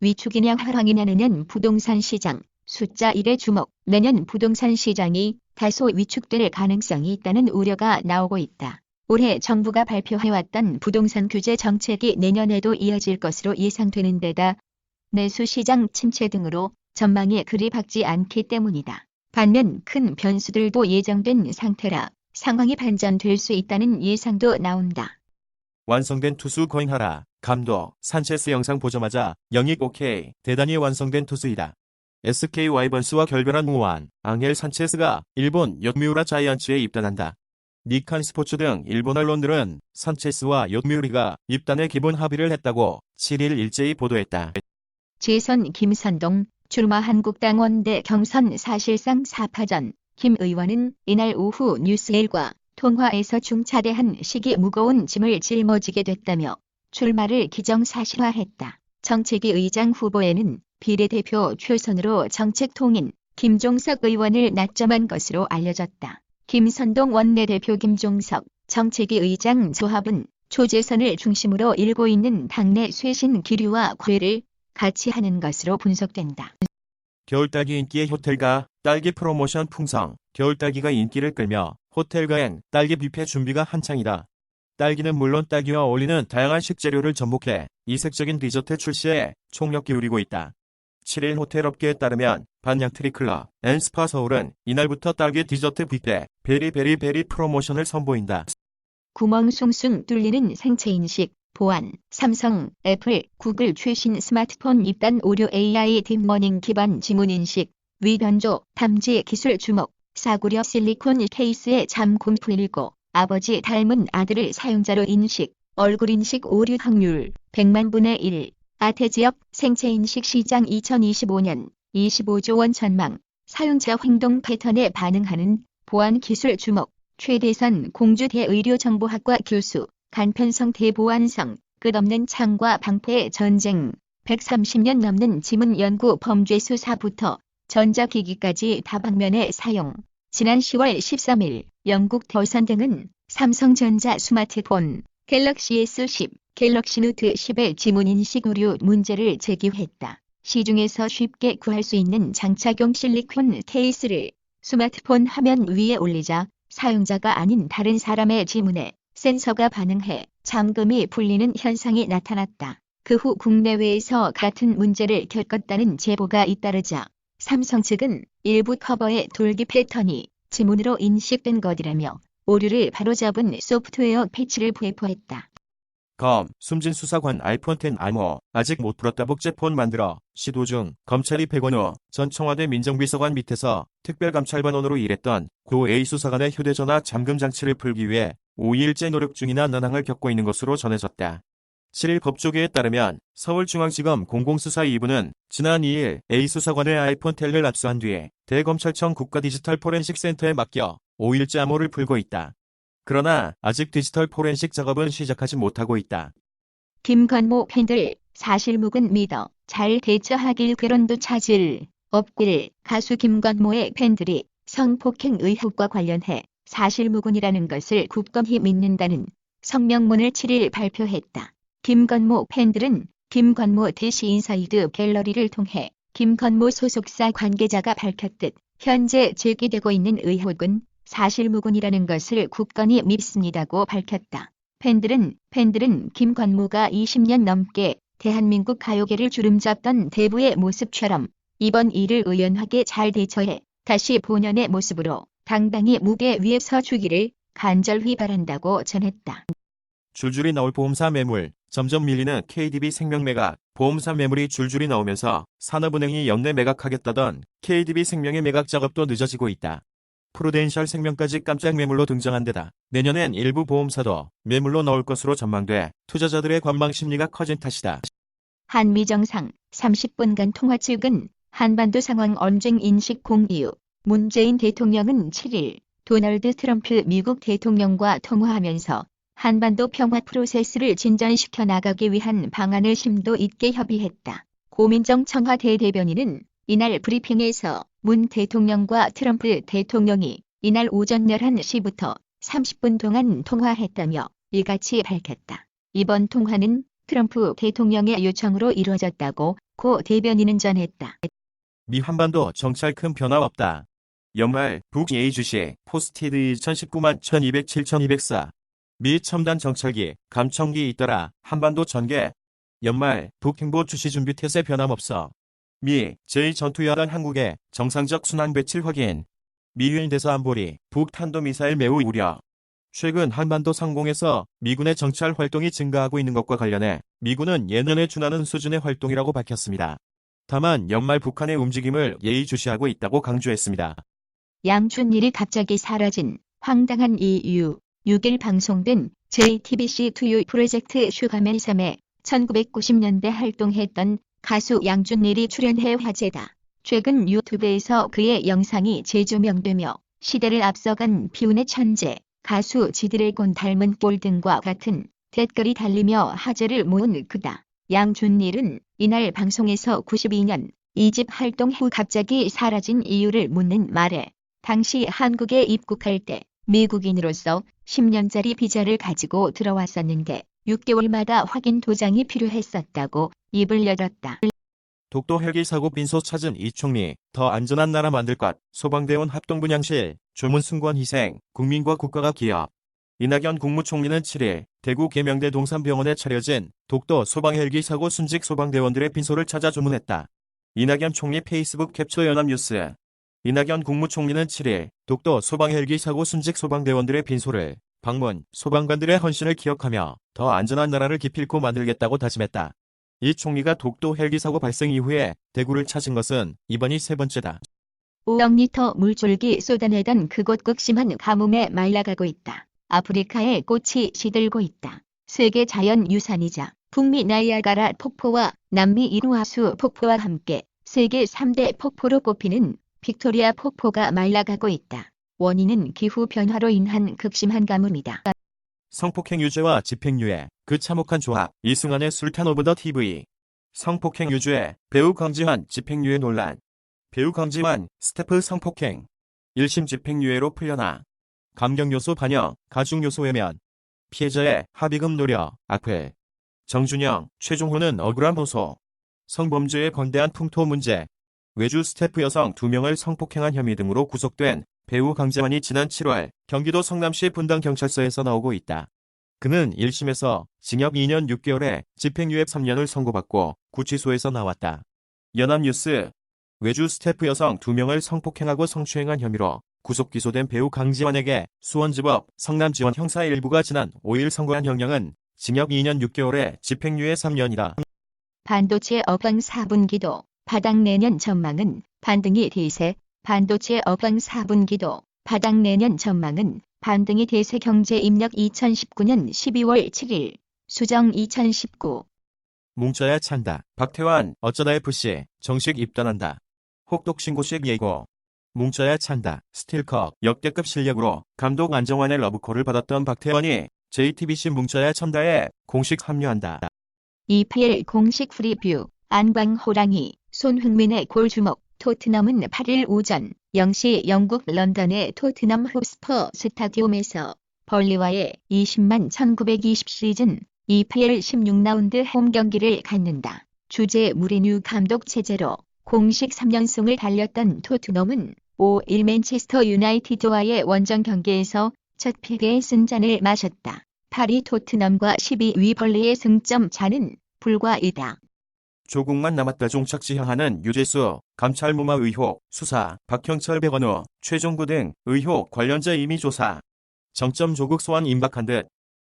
위축이냐 화랑이냐 내년 부동산 시장, 숫자 1에 주목. 내년 부동산 시장이 다소 위축될 가능성이 있다는 우려가 나오고 있다. 올해 정부가 발표해왔던 부동산 규제 정책이 내년에도 이어질 것으로 예상되는 데다 내수시장 침체 등으로 전망이 그리 밝지 않기 때문이다. 반면 큰 변수들도 예정된 상태라 상황이 반전될 수 있다는 예상도 나온다. 완성된 투수 거행하라. 감독, 산체스 영상 보자마자 영입 오케이. 대단히 완성된 투수이다. SK 와이번스와 결별한 무안, 앙헬 산체스가 일본 요미우라 자이언츠에 입단한다. 니칸 스포츠 등 일본 언론들은 산체스와 요미우리가 입단에 기본 합의를 했다고 7일 일제히 보도했다. 재선 김선동, 출마 한국당 원내 경선 사실상 4파전. 김 의원은 이날 오후 뉴스엘과 통화에서 중차대한 시기 무거운 짐을 짊어지게 됐다며 출마를 기정사실화했다. 정책위 의장 후보에는 비례대표 초선으로 정책통인 김종석 의원을 낙점한 것으로 알려졌다. 김선동 원내대표 김종석 정책위 의장 조합은 초재선을 중심으로 일고 있는 당내 쇄신 기류와 궤를 같이 하는 것으로 분석된다. 겨울딸기 인기의 호텔가, 딸기 프로모션 풍성. 겨울딸기가 인기를 끌며 호텔가엔 딸기 뷔페 준비가 한창이다. 딸기는 물론 딸기와 어울리는 다양한 식재료를 접목해 이색적인 디저트 출시에 총력 기울이고 있다. 7일 호텔업계에 따르면 반양트리클럽 앤스파 서울은 이날부터 딸기 디저트 뷔페 베리베리베리 프로모션을 선보인다. 구멍 숭숭 뚫리는 생체인식, 보안, 삼성, 애플, 구글 최신 스마트폰 입단 오류 AI 딥러닝 기반 지문인식, 위변조, 탐지 기술 주목, 사구려 실리콘 케이스에 잠금 풀리고 아버지 닮은 아들을 사용자로 인식, 얼굴인식 오류 확률 100만 분의 1. 아태지역 생체인식 시장 2025년 25조 원 전망, 사용자 행동 패턴에 반응하는 보안 기술 주목, 최대선 공주대의료정보학과 교수, 간편성 대보안성, 끝없는 창과 방패의 전쟁, 130년 넘는 지문 연구 범죄 수사부터 전자기기까지 다방면에 사용. 지난 10월 13일 영국 더선 등은 삼성전자 스마트폰 갤럭시 S10, 갤럭시 노트 10의 지문인식 오류 문제를 제기했다. 시중에서 쉽게 구할 수 있는 장착용 실리콘 케이스를 스마트폰 화면 위에 올리자 사용자가 아닌 다른 사람의 지문에 센서가 반응해 잠금이 풀리는 현상이 나타났다. 그 후 국내외에서 같은 문제를 겪었다는 제보가 잇따르자 삼성 측은 일부 커버의 돌기 패턴이 지문으로 인식된 것이라며 오류를 바로잡은 소프트웨어 패치를 배포했다. 숨진 수사관 아이폰 X 암호 아직 못 풀었다. 복제폰 만들어 시도 중. 검찰이 백원우 전 청와대 민정비서관 밑에서 특별감찰반원으로 일했던 고 A 수사관의 휴대전화 잠금 장치를 풀기 위해 5일째 노력 중이나 난항을 겪고 있는 것으로 전해졌다. 7일 법조계에 따르면 서울중앙지검 공공수사 2부는 지난 2일 A 수사관의 아이폰 X를 압수한 뒤에 대검찰청 국가디지털포렌식센터에 맡겨 5일째 암호를 풀고 있다. 그러나 아직 디지털 포렌식 작업은 시작하지 못하고 있다. 김건모 팬들 사실무근 믿어 잘 대처하길 괴론도 찾을 없길. 가수 김건모의 팬들이 성폭행 의혹과 관련해 사실무근이라는 것을 굳건히 믿는다는 성명문을 7일 발표했다. 김건모 팬들은 김건모 DC 인사이드 갤러리를 통해 김건모 소속사 관계자가 밝혔듯 현재 제기되고 있는 의혹은 사실무근이라는 것을 굳건히 믿습니다고 밝혔다. 팬들은 김건모가 20년 넘게 대한민국 가요계를 주름잡던 대부의 모습처럼 이번 일을 의연하게 잘 대처해 다시 본연의 모습으로 당당히 무대 위에 서주기를 간절히 바란다고 전했다. 줄줄이 나올 보험사 매물. 점점 밀리는 KDB 생명 매각. 보험사 매물이 줄줄이 나오면서 산업은행이 연내 매각하겠다던 KDB 생명의 매각 작업도 늦어지고 있다. 프루덴셜 생명까지 깜짝 매물로 등장한 데다 내년엔 일부 보험사도 매물로 나올 것으로 전망돼 투자자들의 관망 심리가 커진 탓이다. 한미 정상 30분간 통화. 측은 한반도 상황 언쟁 인식 공유. 문재인 대통령은 7일 도널드 트럼프 미국 대통령과 통화하면서 한반도 평화 프로세스를 진전시켜 나가기 위한 방안을 심도 있게 협의했다. 고민정 청와대 대변인은 이날 브리핑에서 문 대통령과 트럼프 대통령이 이날 오전 11시부터 30분 동안 통화했다며 이같이 밝혔다. 이번 통화는 트럼프 대통령의 요청으로 이루어졌다고 고 대변인은 전했다. 미 한반도 정찰 큰 변화 없다. 연말 북 예의주시 포스티드 2019만 1207-1204. 미 첨단 정찰기, 감청기 있더라. 한반도 전개. 연말 북행보 주시 준비 태세 변함없어. 미 제2전투여단 한국의 정상적 순환 배칠 확인. 미일 대서 안보리 북 탄도미사일 매우 우려. 최근 한반도 상공에서 미군의 정찰 활동이 증가하고 있는 것과 관련해 미군은 예년에 준하는 수준의 활동이라고 밝혔습니다. 다만 연말 북한의 움직임을 예의주시하고 있다고 강조했습니다. 양준일이 갑자기 사라진 황당한 이유. 6일 방송된 JTBC2U 프로젝트 슈가맨 3에 1990년대 활동했던 가수 양준일이 출연해 화제다. 최근 유튜브에서 그의 영상이 재조명되며 시대를 앞서간 비운의 천재, 가수 지드래곤 닮은 꼴 등과 같은 댓글이 달리며 화제를 모은 그다. 양준일은 이날 방송에서 92년 2집 활동 후 갑자기 사라진 이유를 묻는 말에 당시 한국에 입국할 때 미국인으로서 10년짜리 비자를 가지고 들어왔었는데 6개월마다 확인 도장이 필요했었다고 입을 열었다. 독도 헬기 사고 빈소 찾은 이총리, 더 안전한 나라 만들 것, 소방대원 합동분향실, 조문 승무원 희생, 국민과 국가가 기업. 이낙연 국무총리는 7일 대구 계명대 동산병원에 차려진 독도 소방 헬기 사고 순직 소방대원들의 빈소를 찾아 조문했다. 이낙연 총리 페이스북 캡처 연합뉴스. 이낙연 국무총리는 7일 독도 소방 헬기 사고 순직 소방대원들의 빈소를 방문, 소방관들의 헌신을 기억하며 더 안전한 나라를 기필코 만들겠다고 다짐했다. 이 총리가 독도 헬기 사고 발생 이후에 대구를 찾은 것은 이번이 세 번째다. 5억 리터 물줄기 쏟아내던 그곳 극심한 가뭄에 말라가고 있다. 아프리카의 꽃이 시들고 있다. 세계 자연유산이자 북미 나이아가라 폭포와 남미 이루아수 폭포와 함께 세계 3대 폭포로 꼽히는 빅토리아 폭포가 말라가고 있다. 원인은 기후변화로 인한 극심한 가뭄이다. 성폭행 유죄와 집행유예, 그 참혹한 조합, 이승환의 술탄 오브 더 TV. 성폭행 유죄, 배우 강지환 집행유예 논란. 배우 강지환, 스태프 성폭행. 1심 집행유예로 풀려나. 감경요소 반영, 가중요소 외면. 피해자의 합의금 노려, 악플. 정준영, 최종호는 억울한 호소. 성범죄의 거대한 풍토 문제. 외주 스태프 여성 2명을 성폭행한 혐의 등으로 구속된 배우 강지환이 지난 7월 경기도 성남시 분당경찰서에서 나오고 있다. 그는 1심에서 징역 2년 6개월에 집행유예 3년을 선고받고 구치소에서 나왔다. 연합뉴스. 외주 스태프 여성 2명을 성폭행하고 성추행한 혐의로 구속 기소된 배우 강지환에게 수원지법 성남지원 형사 1부가 지난 5일 선고한 형량은 징역 2년 6개월에 집행유예 3년이다. 반도체 업황 4분기도 바닥 내년 전망은 반등이 대세. 반도체 업황 4분기도 바닥 내년 전망은 반등이 대세. 경제 입력 2019년 12월 7일 수정 2019. 뭉쳐야 찬다. 박태환 어쩌다 FC 정식 입단한다. 혹독 신고식 예고. 뭉쳐야 찬다. 스틸컵 역대급 실력으로 감독 안정환의 러브콜을 받았던 박태환이 JTBC 뭉쳐야 찬다에 공식 합류한다. EPL 공식 프리뷰. 안방 호랑이 손흥민의 골 주목. 토트넘은 8일 오전 0시 영국 런던의 토트넘 홑스퍼 스타디움에서 벌리와의 20만 1920 시즌 EPL 16라운드 홈 경기를 갖는다. 주제 무리뉴 감독 체제로 공식 3연승을 달렸던 토트넘은 5일 맨체스터 유나이티드와의 원정 경기에서 첫 패배의 승잔을 마셨다. 8위 토트넘과 12위 벌리의 승점 차는 불과 2다. 조국만 남았다. 종착지 향하는 유재수, 감찰 무마 의혹, 수사, 박형철 백원우, 최종구 등 의혹 관련자 임의 조사. 정점 조국 소환 임박한 듯.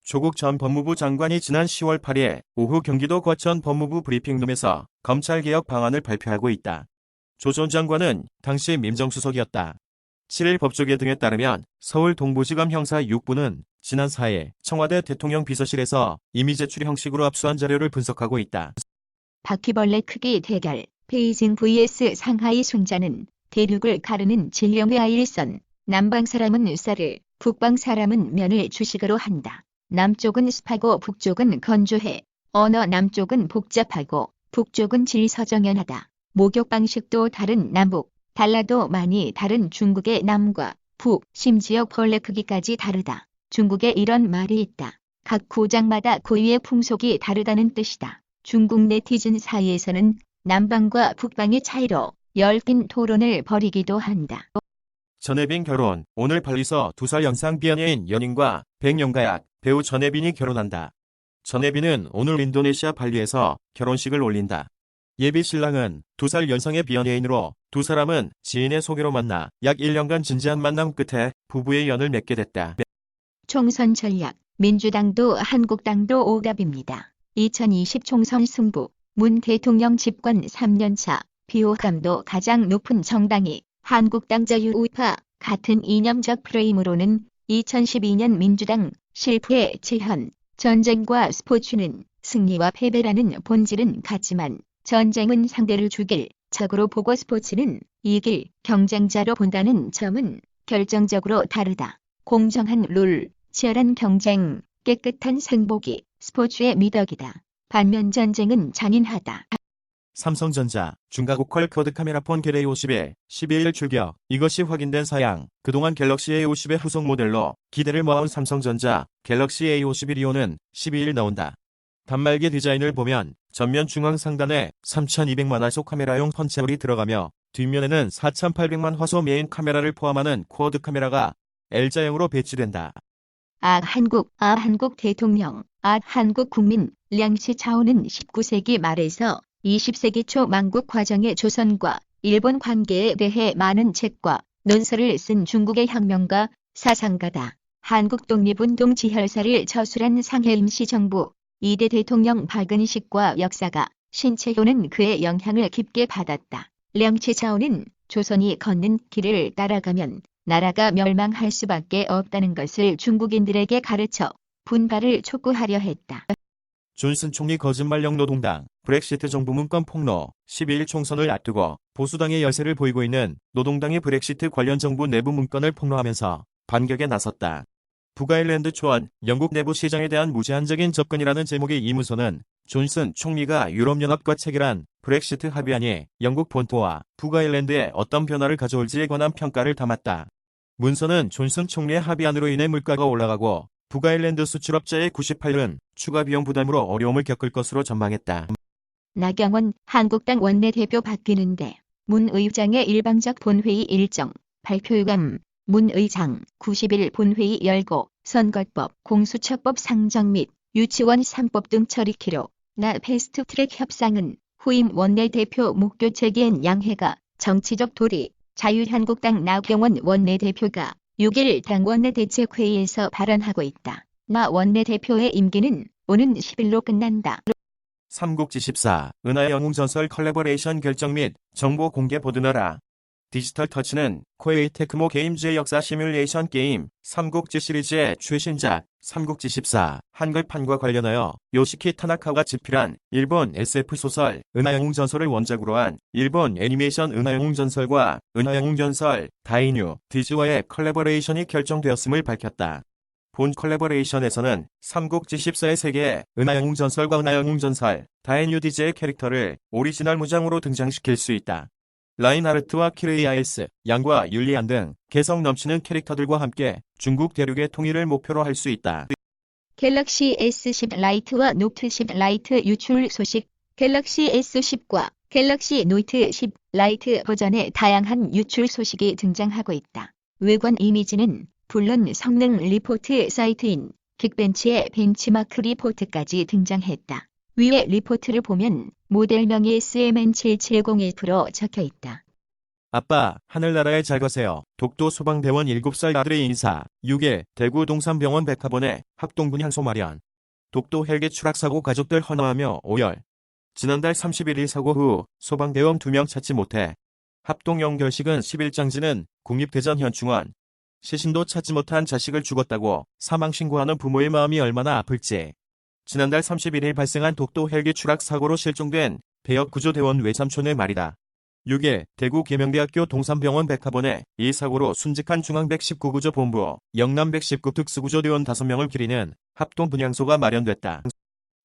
조국 전 법무부 장관이 지난 10월 8일 오후 경기도 과천 법무부 브리핑룸에서 검찰개혁 방안을 발표하고 있다. 조 전 장관은 당시 민정수석이었다. 7일 법조계 등에 따르면 서울 동부지검 형사 6부는 지난 4일 청와대 대통령 비서실에서 임의 제출 형식으로 압수한 자료를 분석하고 있다. 바퀴벌레 크기 대결. 베이징 vs 상하이 순자는 대륙을 가르는 진령의 아일선. 남방 사람은 쌀을, 북방 사람은 면을 주식으로 한다. 남쪽은 습하고 북쪽은 건조해. 언어 남쪽은 복잡하고 북쪽은 질서정연하다. 목욕 방식도 다른 남북, 달라도 많이 다른 중국의 남과 북, 심지어 벌레 크기까지 다르다. 중국에 이런 말이 있다. 각 고장마다 고유의 풍속이 다르다는 뜻이다. 중국 네티즌 사이에서는 남방과 북방의 차이로 열띤 토론을 벌이기도 한다. 전혜빈 결혼. 오늘 발리서 2살 연상 비연예인 연인과 백년가약 배우 전혜빈이 결혼한다. 전혜빈은 오늘 인도네시아 발리에서 결혼식을 올린다. 예비 신랑은 2살 연상의 비연예인으로 두 사람은 지인의 소개로 만나 약 1년간 진지한 만남 끝에 부부의 연을 맺게 됐다. 총선 전략, 민주당도 한국당도 오갑입니다. 2020 총선 승부, 문 대통령 집권 3년차, 비호감도 가장 높은 정당이 한국당 자유우파, 같은 이념적 프레임으로는 2012년 민주당 실패의 재현, 전쟁과 스포츠는 승리와 패배라는 본질은 같지만 전쟁은 상대를 죽일 적으로 보고 스포츠는 이길 경쟁자로 본다는 점은 결정적으로 다르다. 공정한 룰, 치열한 경쟁, 깨끗한 승복이 스포츠의 미덕이다. 반면 전쟁은 잔인하다. 삼성전자, 중가고퀄 쿼드 카메라폰 갤 A51, 12일 출격. 이것이 확인된 사양. 그동안 갤럭시 A50의 후속 모델로 기대를 모아온 삼성전자 갤럭시 A51 12일 나온다. 단말기 디자인을 보면 전면 중앙 상단에 3200만 화소 카메라용 펀치홀이 들어가며 뒷면에는 4800만 화소 메인 카메라를 포함하는 쿼드 카메라가 L자형으로 배치된다. 한국 대통령, 한국 국민, 량시 차오는 19세기 말에서 20세기 초 만국 과정의 조선과 일본 관계에 대해 많은 책과 논설을 쓴 중국의 혁명가, 사상가다. 한국 독립운동 지혈사를 저술한 상해 임시정부 2대 대통령 박은식과 역사가 신채효는 그의 영향을 깊게 받았다. 량치 차오는 조선이 걷는 길을 따라가면 나라가 멸망할 수밖에 없다는 것을 중국인들에게 가르쳐 분발을 촉구하려 했다. 존슨 총리 거짓말형 노동당, 브렉시트 정부 문건 폭로. 12일 총선을 앞두고 보수당의 열세를 보이고 있는 노동당이 브렉시트 관련 정부 내부 문건을 폭로하면서 반격에 나섰다. 북아일랜드 초원, 영국 내부 시장에 대한 무제한적인 접근이라는 제목의 이 문서는 존슨 총리가 유럽연합과 체결한 브렉시트 합의안이 영국 본토와 북아일랜드에 어떤 변화를 가져올지에 관한 평가를 담았다. 문서는 존슨 총리의 합의안으로 인해 물가가 올라가고 북아일랜드 수출업자의 98은 추가 비용 부담으로 어려움을 겪을 것으로 전망했다. 나경원 한국당 원내대표 바뀌는데 문 의장의 일방적 본회의 일정, 발표감. 문 의장 90일 본회의 열고 선거법, 공수처법 상정 및 유치원 3법 등 처리키로 나 패스트트랙 협상은 후임 원내대표 목표 제기엔 양해가 정치적 도리. 자유한국당 나경원 원내대표가 6일 당 원내대책회의에서 발언하고 있다. 나 원내대표의 임기는 오는 10일로 끝난다. 삼국지 14, 은하의 영웅전설 컬래버레이션 결정 및 정보 공개 보드너라. 디지털 터치는 코에이 테크모 게임즈의 역사 시뮬레이션 게임 삼국지 시리즈의 최신작 삼국지 14 한글판과 관련하여 요시키 타나카가 집필한 일본 SF 소설 은하영웅전설을 원작으로 한 일본 애니메이션 은하영웅전설과 은하영웅전설 다이뉴 디즈와의 컬래버레이션이 결정되었음을 밝혔다. 본 컬래버레이션에서는 삼국지 14의 세계에 은하영웅전설과 은하영웅전설 다이뉴 디즈의 캐릭터를 오리지널 무장으로 등장시킬 수 있다. 라인하르트와 키르이아에스, 양과 율리안 등 개성 넘치는 캐릭터들과 함께 중국 대륙의 통일을 목표로 할 수 있다. 갤럭시 S10 라이트와 노트 10 라이트 유출 소식. 갤럭시 S10과 갤럭시 노트 10 라이트 버전의 다양한 유출 소식이 등장하고 있다. 외관 이미지는 물론 성능 리포트 사이트인 긱벤치의 벤치마크 리포트까지 등장했다. 위의 리포트를 보면 모델명이 SMN7701% 적혀 있다. 아빠, 하늘나라에 잘 가세요. 독도 소방대원 7살 아들의 인사. 6일 대구 동산병원 백합원에 합동분 향소 마련. 독도 헬기 추락사고 가족들 헌화하며 오열. 지난달 31일 사고 후 소방대원 2명 찾지 못해 합동 연결식은 10일장지는 국립대전 현충원. 시신도 찾지 못한 자식을 죽었다고 사망신고하는 부모의 마음이 얼마나 아플지. 지난달 31일 발생한 독도 헬기 추락 사고로 실종된 배역구조대원 외삼촌의 말이다. 6일 대구 계명대학교 동산병원 백합원에 이 사고로 순직한 중앙 119구조 본부, 영남 119 특수구조대원 5명을 기리는 합동 분향소가 마련됐다.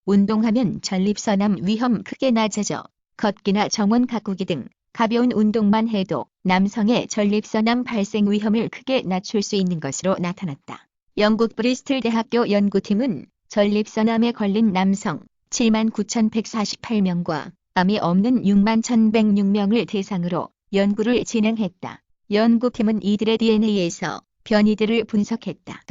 운동하면 전립선암 위험 크게 낮아져. 걷기나 정원 가꾸기 등 가벼운 운동만 해도 남성의 전립선암 발생 위험을 크게 낮출 수 있는 것으로 나타났다. 영국 브리스틀 대학교 연구팀은 전립선암에 걸린 남성 79,148명과 암이 없는 61,106명을 대상으로 연구를 진행했다. 연구팀은 이들의 DNA에서 변이들을 분석했다.